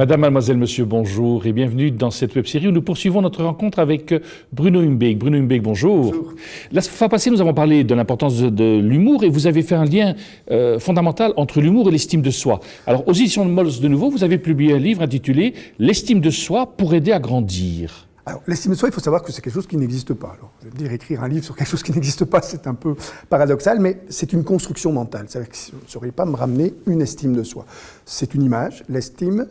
Madame, mademoiselle, monsieur, bonjour et bienvenue dans cette web-série où nous poursuivons notre rencontre avec Bruno Humbeek. Bruno Humbeek, bonjour. Bonjour. La fois passée, nous avons parlé de l'importance de l'humour et vous avez fait un lien fondamental entre l'humour et l'estime de soi. Alors, aux éditions de Mols de nouveau, vous avez publié un livre intitulé « L'estime de soi pour aider à grandir ». Alors, l'estime de soi, il faut savoir que c'est quelque chose qui n'existe pas. Alors, vous allez me dire, écrire un livre sur quelque chose qui n'existe pas, c'est un peu paradoxal, mais c'est une construction mentale. C'est-à-dire que vous ne sauriez pas me ramener une estime de soi. C'est une image. L'estime,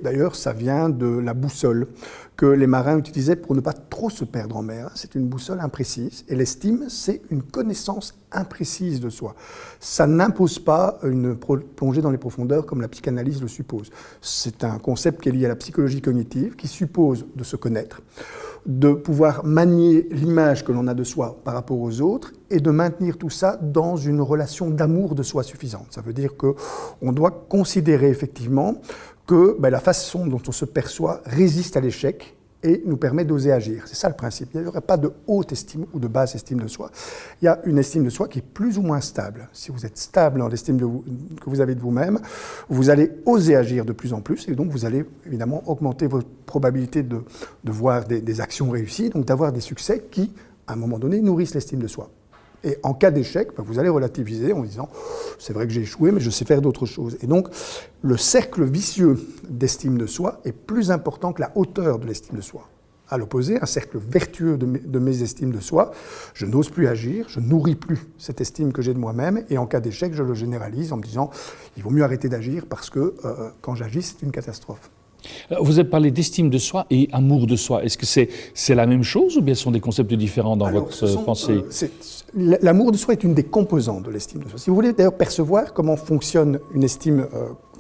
d'ailleurs, ça vient de la boussole que les marins utilisaient pour ne pas trop se perdre en mer. C'est une boussole imprécise. Et l'estime, c'est une connaissance imprécise de soi. Ça n'impose pas une plongée dans les profondeurs comme la psychanalyse le suppose. C'est un concept qui est lié à la psychologie cognitive, qui suppose de se connaître, de pouvoir manier l'image que l'on a de soi par rapport aux autres et de maintenir tout ça dans une relation d'amour de soi suffisante. Ça veut dire qu'on doit considérer effectivement que la façon dont on se perçoit résiste à l'échec et nous permet d'oser agir. C'est ça le principe. Il n'y aurait pas de haute estime ou de basse estime de soi. Il y a une estime de soi qui est plus ou moins stable. Si vous êtes stable dans l'estime que vous avez de vous-même, vous allez oser agir de plus en plus et donc vous allez évidemment augmenter votre probabilité de voir des actions réussies, donc d'avoir des succès qui, à un moment donné, nourrissent l'estime de soi. Et en cas d'échec, vous allez relativiser en disant « c'est vrai que j'ai échoué, mais je sais faire d'autres choses ». Et donc, le cercle vicieux d'estime de soi est plus important que la hauteur de l'estime de soi. À l'opposé, un cercle vertueux de mes estimes de soi, je n'ose plus agir, je nourris plus cette estime que j'ai de moi-même, et en cas d'échec, je le généralise en me disant « il vaut mieux arrêter d'agir parce que quand j'agis, c'est une catastrophe ». Alors, vous avez parlé d'estime de soi et amour de soi. Est-ce que c'est la même chose ou bien ce sont des concepts différents dans votre pensée? L'amour de soi est une des composantes de l'estime de soi. Si vous voulez d'ailleurs percevoir comment fonctionne une estime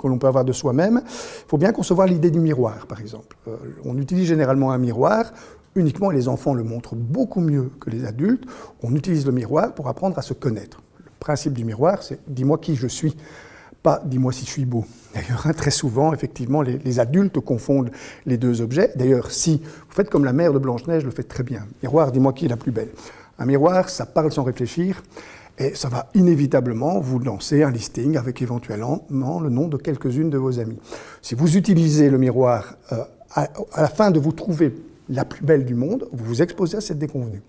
que l'on peut avoir de soi-même, il faut bien concevoir l'idée du miroir, par exemple. On utilise généralement un miroir, uniquement, et les enfants le montrent beaucoup mieux que les adultes. On utilise le miroir pour apprendre à se connaître. Le principe du miroir, c'est « dis-moi qui je suis ». Pas « dis-moi si je suis beau ». D'ailleurs, très souvent, effectivement, les adultes confondent les deux objets. D'ailleurs, si vous faites comme la mère de Blanche-Neige le fait très bien, miroir, dis-moi qui est la plus belle. Un miroir, ça parle sans réfléchir et ça va inévitablement vous lancer un listing avec éventuellement le nom de quelques-unes de vos amies. Si vous utilisez le miroir à la fin de vous trouver la plus belle du monde, vous vous exposez à cette déconvenue.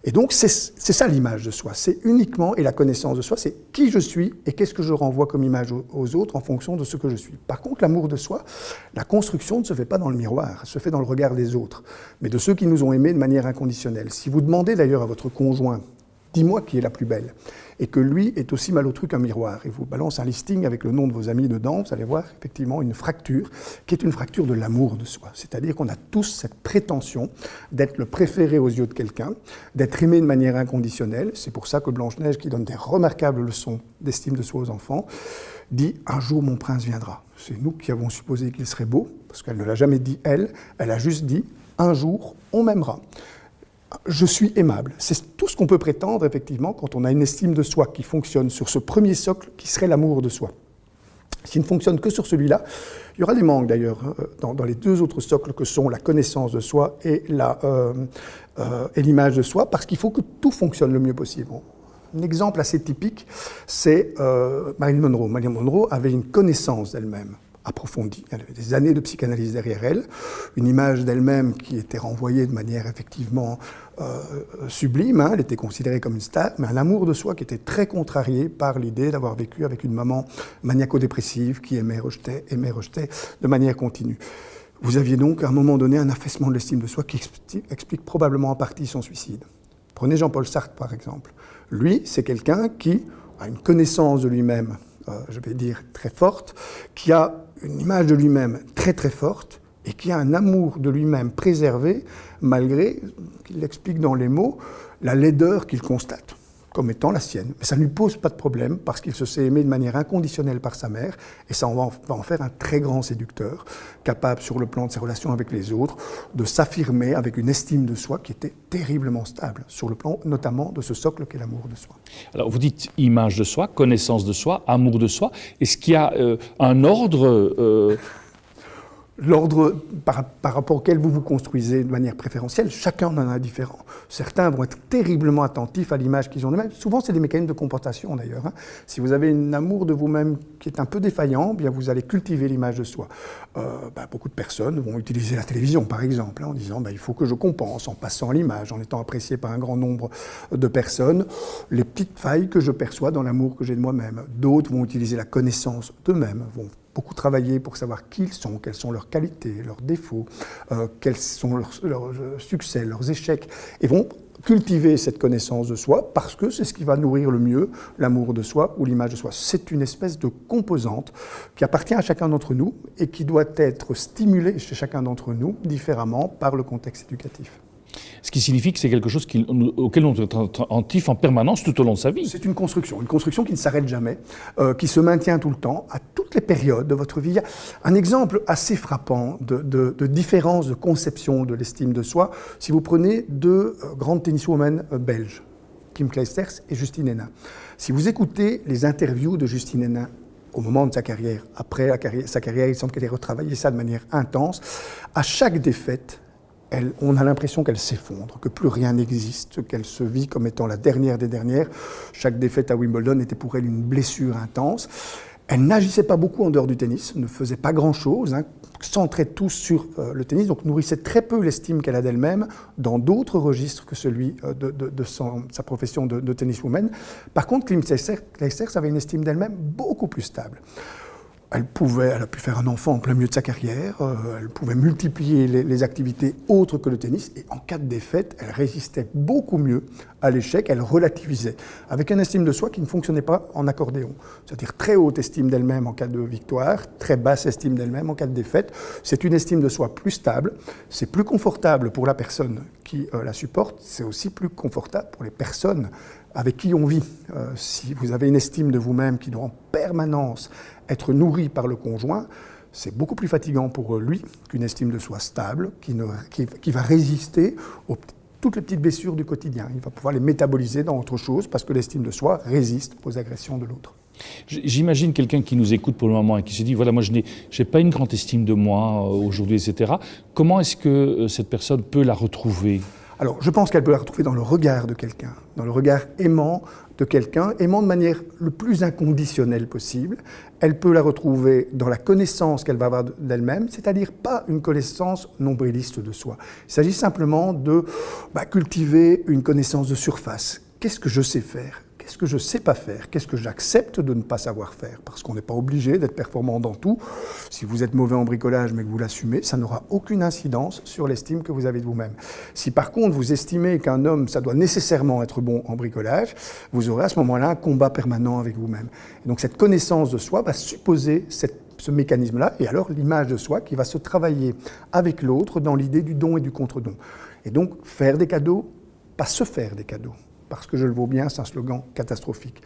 Et donc, c'est ça l'image de soi. C'est uniquement, et la connaissance de soi, c'est qui je suis et qu'est-ce que je renvoie comme image aux autres en fonction de ce que je suis. Par contre, l'amour de soi, la construction ne se fait pas dans le miroir, elle se fait dans le regard des autres, mais de ceux qui nous ont aimés de manière inconditionnelle. Si vous demandez d'ailleurs à votre conjoint, dis-moi qui est la plus belle, et que lui est aussi malotru qu'un miroir, et vous balance un listing avec le nom de vos amis dedans, vous allez voir effectivement une fracture, qui est une fracture de l'amour de soi. C'est-à-dire qu'on a tous cette prétention d'être le préféré aux yeux de quelqu'un, d'être aimé de manière inconditionnelle. C'est pour ça que Blanche-Neige, qui donne des remarquables leçons d'estime de soi aux enfants, dit « un jour mon prince viendra ». C'est nous qui avons supposé qu'il serait beau, parce qu'elle ne l'a jamais dit elle a juste dit « un jour on m'aimera ». Je suis aimable. C'est tout ce qu'on peut prétendre, effectivement, quand on a une estime de soi qui fonctionne sur ce premier socle qui serait l'amour de soi. S'il ne fonctionne que sur celui-là, il y aura des manques d'ailleurs dans les deux autres socles que sont la connaissance de soi et l'image de soi, parce qu'il faut que tout fonctionne le mieux possible. Un exemple assez typique, c'est Marilyn Monroe. Marilyn Monroe avait une connaissance d'elle-même approfondie. Elle avait des années de psychanalyse derrière elle, une image d'elle-même qui était renvoyée de manière effectivement sublime, elle était considérée comme une star, mais un amour de soi qui était très contrarié par l'idée d'avoir vécu avec une maman maniaco-dépressive qui aimait, rejetait de manière continue. Vous aviez donc à un moment donné un affaissement de l'estime de soi qui explique probablement en partie son suicide. Prenez Jean-Paul Sartre par exemple. Lui, c'est quelqu'un qui a une connaissance de lui-même, je vais dire très forte, qui a une image de lui-même très très forte et qui a un amour de lui-même préservé malgré, qu'il l'explique dans les mots, la laideur qu'il constate comme étant la sienne. Mais ça ne lui pose pas de problème parce qu'il se sait aimé de manière inconditionnelle par sa mère et ça va en faire un très grand séducteur, capable sur le plan de ses relations avec les autres de s'affirmer avec une estime de soi qui était terriblement stable, sur le plan notamment de ce socle qu'est l'amour de soi. Alors vous dites image de soi, connaissance de soi, amour de soi. Est-ce qu'il y a un ordre L'ordre par rapport auquel vous vous construisez de manière préférentielle, chacun en a un différent. Certains vont être terriblement attentifs à l'image qu'ils ont d'eux-mêmes. Souvent, c'est des mécanismes de compensation d'ailleurs. Si vous avez un amour de vous-même qui est un peu défaillant, bien vous allez cultiver l'image de soi. Beaucoup de personnes vont utiliser la télévision, par exemple, en disant il faut que je compense en passant l'image, en étant apprécié par un grand nombre de personnes, les petites failles que je perçois dans l'amour que j'ai de moi-même. D'autres vont utiliser la connaissance d'eux-mêmes, vont beaucoup travailler pour savoir qui ils sont, quelles sont leurs qualités, leurs défauts, quels sont leurs succès, leurs échecs, et vont cultiver cette connaissance de soi parce que c'est ce qui va nourrir le mieux l'amour de soi ou l'image de soi. C'est une espèce de composante qui appartient à chacun d'entre nous et qui doit être stimulée chez chacun d'entre nous différemment par le contexte éducatif. Ce qui signifie que c'est quelque chose auquel on est attentif en permanence tout au long de sa vie. C'est une construction qui ne s'arrête jamais, qui se maintient tout le temps, à toutes les périodes de votre vie. Il y a un exemple assez frappant de différence de conception de l'estime de soi. Si vous prenez deux grandes tenniswomen belges, Kim Clijsters et Justine Henin. Si vous écoutez les interviews de Justine Henin au moment de sa carrière, après sa carrière, il semble qu'elle ait retravaillé ça de manière intense, à chaque défaite, on a l'impression qu'elle s'effondre, que plus rien n'existe, qu'elle se vit comme étant la dernière des dernières. Chaque défaite à Wimbledon était pour elle une blessure intense. Elle n'agissait pas beaucoup en dehors du tennis, ne faisait pas grand-chose, centrait tout sur le tennis, donc nourrissait très peu l'estime qu'elle a d'elle-même dans d'autres registres que celui de sa profession de tenniswoman. Par contre, Kim Clijsters avait une estime d'elle-même beaucoup plus stable. Elle a pu faire un enfant en plein milieu de sa carrière, elle pouvait multiplier les activités autres que le tennis, et en cas de défaite, elle résistait beaucoup mieux à l'échec, elle relativisait, avec une estime de soi qui ne fonctionnait pas en accordéon. C'est-à-dire très haute estime d'elle-même en cas de victoire, très basse estime d'elle-même en cas de défaite. C'est une estime de soi plus stable, c'est plus confortable pour la personne qui la supporte, c'est aussi plus confortable pour les personnes avec qui on vit. Si vous avez une estime de vous-même qui doit en permanence être nourrie par le conjoint, c'est beaucoup plus fatigant pour lui qu'une estime de soi stable, qui va résister aux toutes les petites blessures du quotidien. Il va pouvoir les métaboliser dans autre chose parce que l'estime de soi résiste aux agressions de l'autre. J'imagine quelqu'un qui nous écoute pour le moment et qui se dit, voilà, moi je n'ai pas une grande estime de moi aujourd'hui, etc. Comment est-ce que cette personne peut la retrouver ? Alors, je pense qu'elle peut la retrouver dans le regard de quelqu'un, dans le regard aimant de quelqu'un, aimant de manière le plus inconditionnelle possible. Elle peut la retrouver dans la connaissance qu'elle va avoir d'elle-même, c'est-à-dire pas une connaissance nombriliste de soi. Il s'agit simplement de cultiver une connaissance de surface. Qu'est-ce que je sais faire ? Qu'est-ce que je ne sais pas faire? Qu'est-ce que j'accepte de ne pas savoir faire? Parce qu'on n'est pas obligé d'être performant dans tout. Si vous êtes mauvais en bricolage mais que vous l'assumez, ça n'aura aucune incidence sur l'estime que vous avez de vous-même. Si par contre vous estimez qu'un homme, ça doit nécessairement être bon en bricolage, vous aurez à ce moment-là un combat permanent avec vous-même. Et donc cette connaissance de soi va supposer ce mécanisme-là, et alors l'image de soi qui va se travailler avec l'autre dans l'idée du don et du contre-don. Et donc faire des cadeaux, pas se faire des cadeaux. Parce que je le vaux bien, c'est un slogan catastrophique.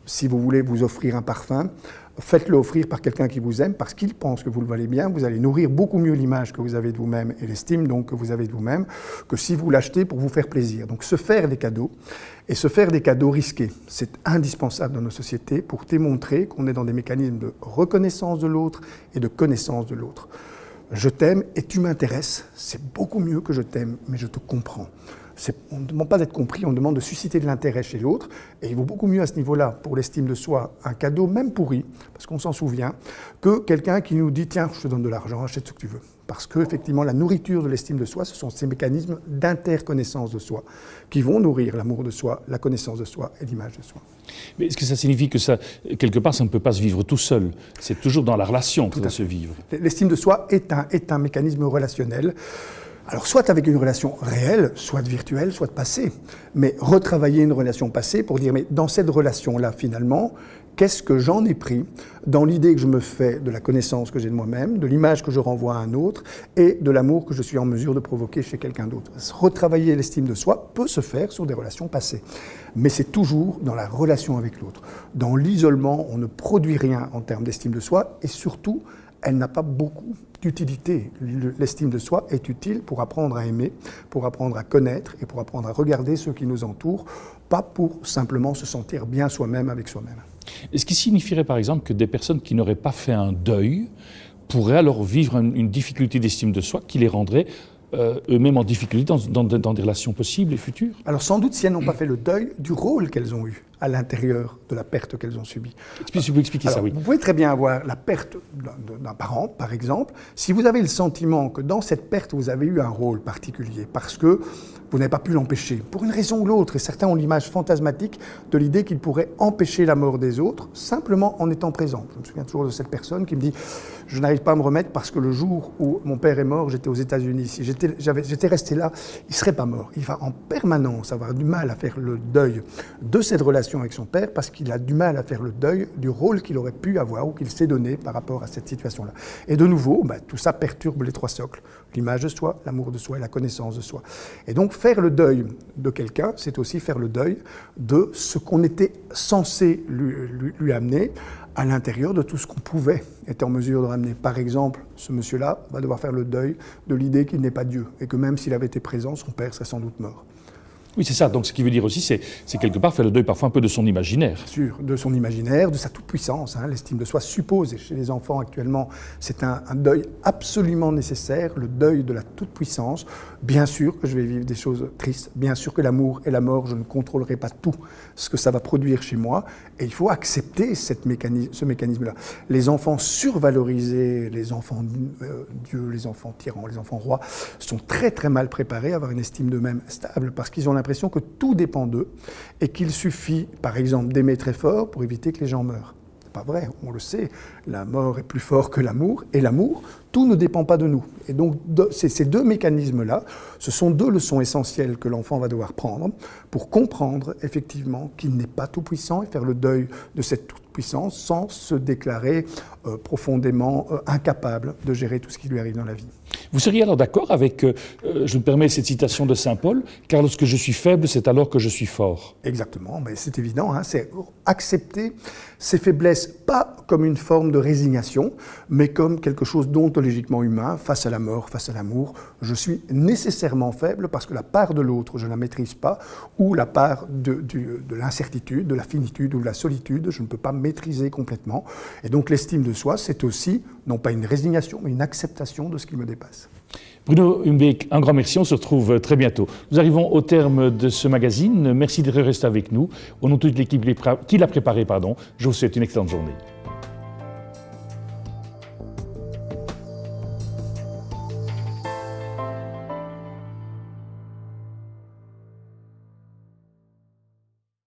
Si vous voulez vous offrir un parfum, faites-le offrir par quelqu'un qui vous aime, parce qu'il pense que vous le valez bien. Vous allez nourrir beaucoup mieux l'image que vous avez de vous-même et l'estime donc que vous avez de vous-même, que si vous l'achetez pour vous faire plaisir. Donc se faire des cadeaux, et se faire des cadeaux risqués, c'est indispensable dans nos sociétés pour démontrer qu'on est dans des mécanismes de reconnaissance de l'autre et de connaissance de l'autre. Je t'aime et tu m'intéresses, c'est beaucoup mieux que je t'aime, mais je te comprends. On ne demande pas d'être compris, on demande de susciter de l'intérêt chez l'autre. Et il vaut beaucoup mieux à ce niveau-là, pour l'estime de soi, un cadeau, même pourri, parce qu'on s'en souvient, que quelqu'un qui nous dit « Tiens, je te donne de l'argent, achète ce que tu veux ». Parce qu'effectivement, la nourriture de l'estime de soi, ce sont ces mécanismes d'interconnaissance de soi qui vont nourrir l'amour de soi, la connaissance de soi et l'image de soi. Mais est-ce que ça signifie que ça, quelque part, ça ne peut pas se vivre tout seul? C'est toujours dans la relation que ça doit se vivre. L'estime de soi est un mécanisme relationnel. Alors, soit avec une relation réelle, soit virtuelle, soit passée. Mais retravailler une relation passée pour dire, mais dans cette relation-là, finalement, qu'est-ce que j'en ai pris dans l'idée que je me fais de la connaissance que j'ai de moi-même, de l'image que je renvoie à un autre et de l'amour que je suis en mesure de provoquer chez quelqu'un d'autre. Retravailler l'estime de soi peut se faire sur des relations passées. Mais c'est toujours dans la relation avec l'autre. Dans l'isolement, on ne produit rien en termes d'estime de soi et surtout, elle n'a pas beaucoup d'utilité. L'estime de soi est utile pour apprendre à aimer, pour apprendre à connaître et pour apprendre à regarder ceux qui nous entourent, pas pour simplement se sentir bien soi-même avec soi-même. Ce qui signifierait par exemple que des personnes qui n'auraient pas fait un deuil pourraient alors vivre une difficulté d'estime de soi qui les rendrait eux-mêmes en difficulté dans des relations possibles et futures. Alors sans doute si elles n'ont pas fait le deuil du rôle qu'elles ont eu à l'intérieur de la perte qu'elles ont subie. Si vous expliquez ça, oui. Vous pouvez très bien avoir la perte d'un parent, par exemple, si vous avez le sentiment que dans cette perte, vous avez eu un rôle particulier, parce que vous n'avez pas pu l'empêcher, pour une raison ou l'autre, et certains ont l'image fantasmatique de l'idée qu'ils pourraient empêcher la mort des autres, simplement en étant présents. Je me souviens toujours de cette personne qui me dit « Je n'arrive pas à me remettre parce que le jour où mon père est mort, j'étais aux États-Unis. Si j'étais resté là, il ne serait pas mort. » Il va en permanence avoir du mal à faire le deuil de cette relation avec son père parce qu'il a du mal à faire le deuil du rôle qu'il aurait pu avoir ou qu'il s'est donné par rapport à cette situation-là. Et de nouveau, tout ça perturbe les trois socles. L'image de soi, l'amour de soi et la connaissance de soi. Et donc faire le deuil de quelqu'un, c'est aussi faire le deuil de ce qu'on était censé lui amener à l'intérieur de tout ce qu'on pouvait être en mesure de ramener. Par exemple, ce monsieur-là va devoir faire le deuil de l'idée qu'il n'est pas Dieu et que même s'il avait été présent, son père serait sans doute mort. Oui, c'est ça. Donc, ce qui veut dire aussi, c'est quelque part faire le deuil parfois un peu de son imaginaire. Bien sûr, de son imaginaire, de sa toute-puissance. L'estime de soi suppose, et chez les enfants actuellement, c'est un deuil absolument nécessaire, le deuil de la toute-puissance. Bien sûr que je vais vivre des choses tristes, bien sûr que l'amour et la mort, je ne contrôlerai pas tout ce que ça va produire chez moi, et il faut accepter ce mécanisme-là. Les enfants survalorisés, les enfants Dieu, les enfants tyrans, les enfants rois, sont très très mal préparés à avoir une estime d'eux-mêmes stable, parce qu'ils ont l'impression que tout dépend d'eux et qu'il suffit, par exemple, d'aimer très fort pour éviter que les gens meurent. C'est pas vrai, on le sait, la mort est plus fort que l'amour, et l'amour, tout ne dépend pas de nous. Et donc, ces deux mécanismes-là, ce sont deux leçons essentielles que l'enfant va devoir prendre pour comprendre effectivement qu'il n'est pas tout-puissant et faire le deuil de cette toute-puissance sans se déclarer profondément incapable de gérer tout ce qui lui arrive dans la vie. Vous seriez alors d'accord avec, je me permets cette citation de saint Paul, « Car lorsque je suis faible, c'est alors que je suis fort ». Exactement, mais c'est évident, c'est accepter ses faiblesses, pas comme une forme de résignation, mais comme quelque chose d'ontologiquement humain, face à la mort, face à l'amour. Je suis nécessairement faible parce que la part de l'autre, je ne la maîtrise pas, ou la part de l'incertitude, de la finitude ou de la solitude, je ne peux pas maîtriser complètement. Et donc l'estime de soi, c'est aussi, non pas une résignation, mais une acceptation de ce qui me dépasse. Bruno Humbeek, un grand merci, on se retrouve très bientôt. Nous arrivons au terme de ce magazine. Merci d'être resté avec nous. Au nom de toute l'équipe qui l'a préparé, je vous souhaite une excellente journée.